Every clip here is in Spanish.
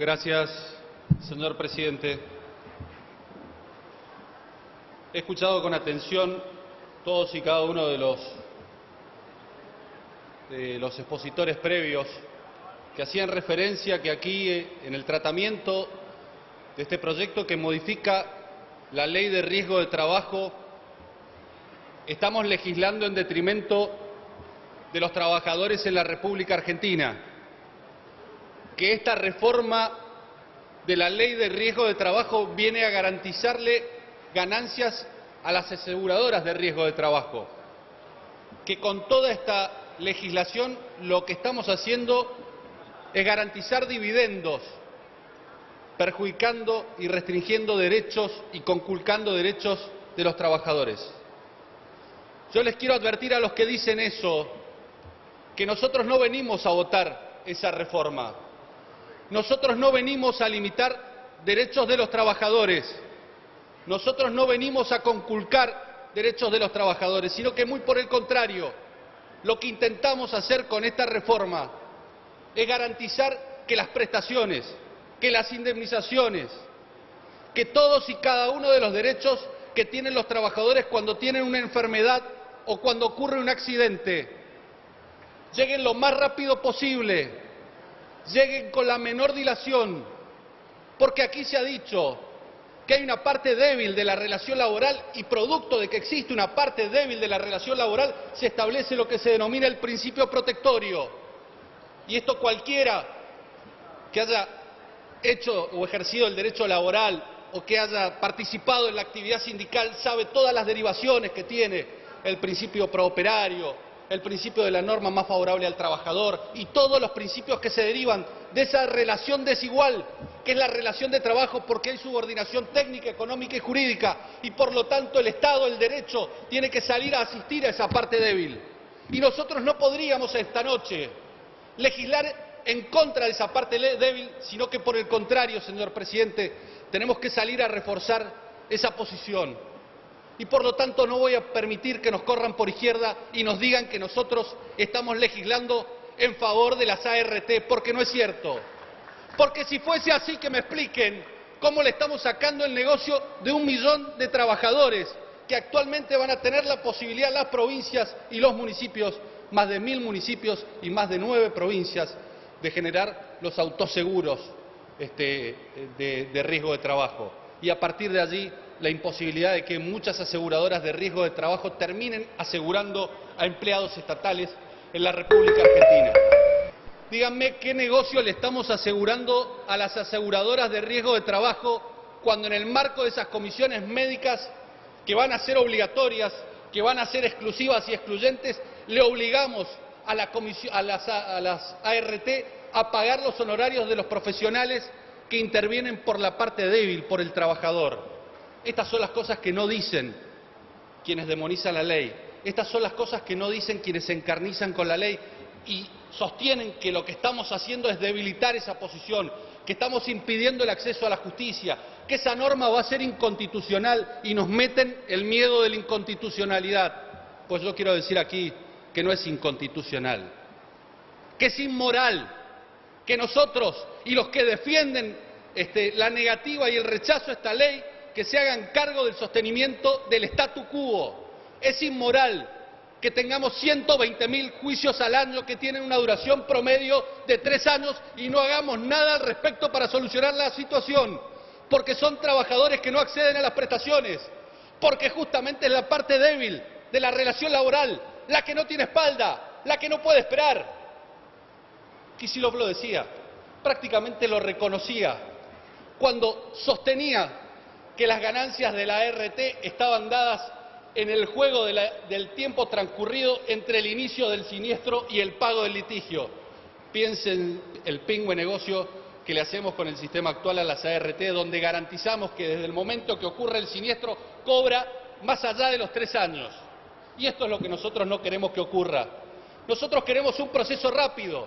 Gracias, señor presidente. He escuchado con atención todos y cada uno de los expositores previos que hacían referencia que aquí, en el tratamiento de este proyecto que modifica la ley de riesgo de trabajo, estamos legislando en detrimento de los trabajadores en la República Argentina, que esta reforma de la ley de riesgo de trabajo viene a garantizarle ganancias a las aseguradoras de riesgo de trabajo, que con toda esta legislación lo que estamos haciendo es garantizar dividendos, perjudicando y restringiendo derechos y conculcando derechos de los trabajadores. Yo les quiero advertir a los que dicen eso, que nosotros no venimos a votar esa reforma. Nosotros no venimos a limitar derechos de los trabajadores. Nosotros no venimos a conculcar derechos de los trabajadores, sino que muy por el contrario, lo que intentamos hacer con esta reforma es garantizar que las prestaciones, que las indemnizaciones, que todos y cada uno de los derechos que tienen los trabajadores cuando tienen una enfermedad o cuando ocurre un accidente, lleguen lo más rápido posible, lleguen con la menor dilación, porque aquí se ha dicho que hay una parte débil de la relación laboral y producto de que existe una parte débil de la relación laboral se establece lo que se denomina el principio protectorio. Y esto cualquiera que haya hecho o ejercido el derecho laboral o que haya participado en la actividad sindical sabe todas las derivaciones que tiene el principio prooperario, el principio de la norma más favorable al trabajador y todos los principios que se derivan de esa relación desigual que es la relación de trabajo, porque hay subordinación técnica, económica y jurídica y por lo tanto el Estado, el derecho, tiene que salir a asistir a esa parte débil. Y nosotros no podríamos esta noche legislar en contra de esa parte débil, sino que por el contrario, señor presidente, tenemos que salir a reforzar esa posición. Y por lo tanto no voy a permitir que nos corran por izquierda y nos digan que nosotros estamos legislando en favor de las ART, porque no es cierto. Porque si fuese así, que me expliquen cómo le estamos sacando el negocio de 1 millón de trabajadores que actualmente van a tener la posibilidad las provincias y los municipios, más de 1000 municipios y más de 9 provincias, de generar los autoseguros de riesgo de trabajo. Y a partir de allí, la imposibilidad de que muchas aseguradoras de riesgo de trabajo terminen asegurando a empleados estatales en la República Argentina. Díganme qué negocio le estamos asegurando a las aseguradoras de riesgo de trabajo cuando en el marco de esas comisiones médicas que van a ser obligatorias, que van a ser exclusivas y excluyentes, le obligamos a las ART a pagar los honorarios de los profesionales que intervienen por la parte débil, por el trabajador. Estas son las cosas que no dicen quienes demonizan la ley. Estas son las cosas que no dicen quienes se encarnizan con la ley y sostienen que lo que estamos haciendo es debilitar esa posición, que estamos impidiendo el acceso a la justicia, que esa norma va a ser inconstitucional y nos meten el miedo de la inconstitucionalidad. Pues yo quiero decir aquí que no es inconstitucional, que es inmoral, que nosotros y los que defienden la negativa y el rechazo a esta ley, que se hagan cargo del sostenimiento del statu quo. Es inmoral que tengamos 120.000 juicios al año que tienen una duración promedio de 3 años y no hagamos nada al respecto para solucionar la situación, porque son trabajadores que no acceden a las prestaciones, porque justamente es la parte débil de la relación laboral, la que no tiene espalda, la que no puede esperar. Kicillof lo decía, prácticamente lo reconocía, cuando sostenía que las ganancias de la ART estaban dadas en el juego del tiempo transcurrido entre el inicio del siniestro y el pago del litigio. Piensen el pingüe negocio que le hacemos con el sistema actual a las ART, donde garantizamos que desde el momento que ocurre el siniestro cobra más allá de los 3 años. Y esto es lo que nosotros no queremos que ocurra. Nosotros queremos un proceso rápido.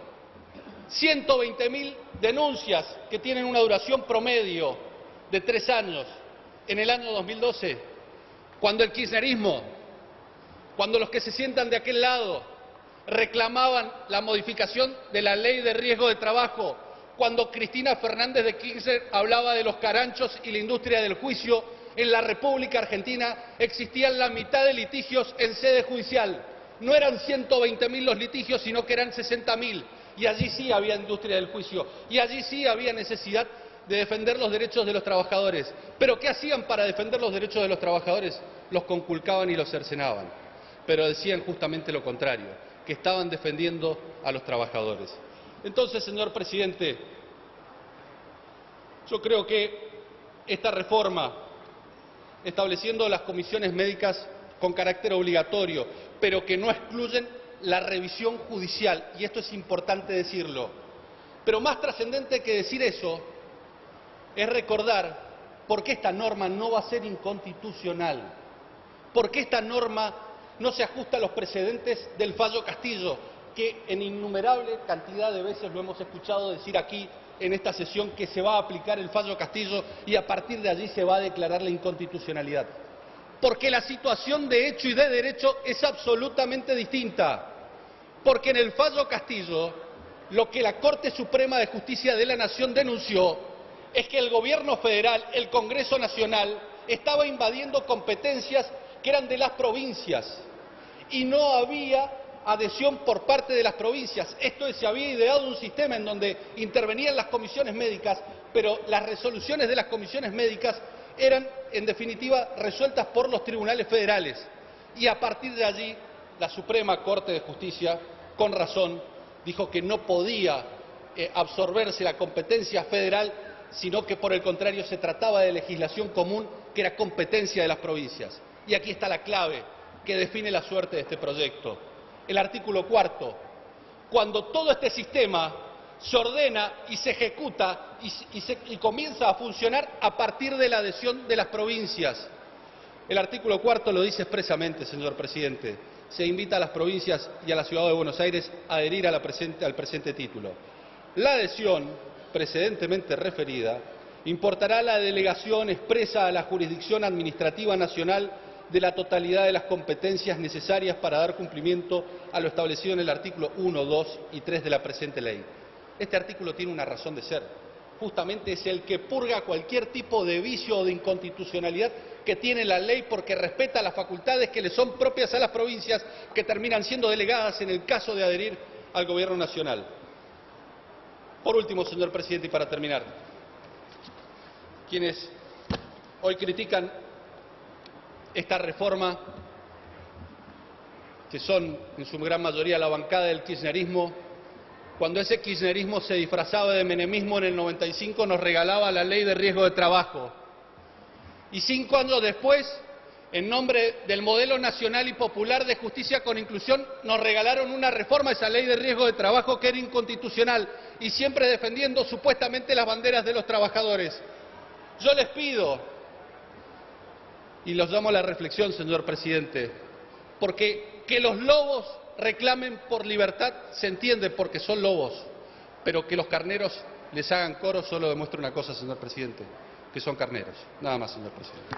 120.000 denuncias que tienen una duración promedio de 3 años en el año 2012, cuando el kirchnerismo, cuando los que se sientan de aquel lado reclamaban la modificación de la ley de riesgo de trabajo, cuando Cristina Fernández de Kirchner hablaba de los caranchos y la industria del juicio, en la República Argentina existían la mitad de litigios en sede judicial. No eran 120.000 los litigios, sino que eran 60.000. Y allí sí había industria del juicio, y allí sí había necesidad de defender los derechos de los trabajadores. ¿Pero qué hacían para defender los derechos de los trabajadores? Los conculcaban y los cercenaban. Pero decían justamente lo contrario, que estaban defendiendo a los trabajadores. Entonces, señor presidente, yo creo que esta reforma, estableciendo las comisiones médicas con carácter obligatorio, pero que no excluyen la revisión judicial, y esto es importante decirlo, pero más trascendente que decir eso es recordar por qué esta norma no va a ser inconstitucional, por qué esta norma no se ajusta a los precedentes del fallo Castillo, que en innumerable cantidad de veces lo hemos escuchado decir aquí en esta sesión, que se va a aplicar el fallo Castillo y a partir de allí se va a declarar la inconstitucionalidad. Porque la situación de hecho y de derecho es absolutamente distinta. Porque en el fallo Castillo, lo que la Corte Suprema de Justicia de la Nación denunció es que el Gobierno federal, el Congreso Nacional, estaba invadiendo competencias que eran de las provincias y no había adhesión por parte de las provincias. Esto es, se había ideado un sistema en donde intervenían las comisiones médicas, pero las resoluciones de las comisiones médicas eran, en definitiva, resueltas por los tribunales federales. Y a partir de allí, la Suprema Corte de Justicia, con razón, dijo que no podía absorberse la competencia federal, sino que por el contrario se trataba de legislación común que era competencia de las provincias. Y aquí está la clave que define la suerte de este proyecto. El artículo 4, cuando todo este sistema se ordena y se ejecuta y comienza a funcionar a partir de la adhesión de las provincias. El artículo 4 lo dice expresamente, señor presidente. Se invita a las provincias y a la Ciudad de Buenos Aires a adherir al presente título. La adhesión precedentemente referida importará la delegación expresa a la jurisdicción administrativa nacional de la totalidad de las competencias necesarias para dar cumplimiento a lo establecido en el artículo 1, 2 y 3 de la presente ley. Este artículo tiene una razón de ser. Justamente es el que purga cualquier tipo de vicio o de inconstitucionalidad que tiene la ley, porque respeta las facultades que le son propias a las provincias, que terminan siendo delegadas en el caso de adherir al Gobierno Nacional. Por último, señor presidente, y para terminar, quienes hoy critican esta reforma, que son en su gran mayoría la bancada del kirchnerismo, cuando ese kirchnerismo se disfrazaba de menemismo en el 95, nos regalaba la ley de riesgo de trabajo. Y 5 años después, en nombre del modelo nacional y popular de justicia con inclusión, nos regalaron una reforma a esa ley de riesgo de trabajo que era inconstitucional, y siempre defendiendo supuestamente las banderas de los trabajadores. Yo les pido, y los llamo a la reflexión, señor presidente, porque que los lobos reclamen por libertad se entiende porque son lobos, pero que los carneros les hagan coro solo demuestra una cosa, señor presidente, que son carneros. Nada más, señor presidente.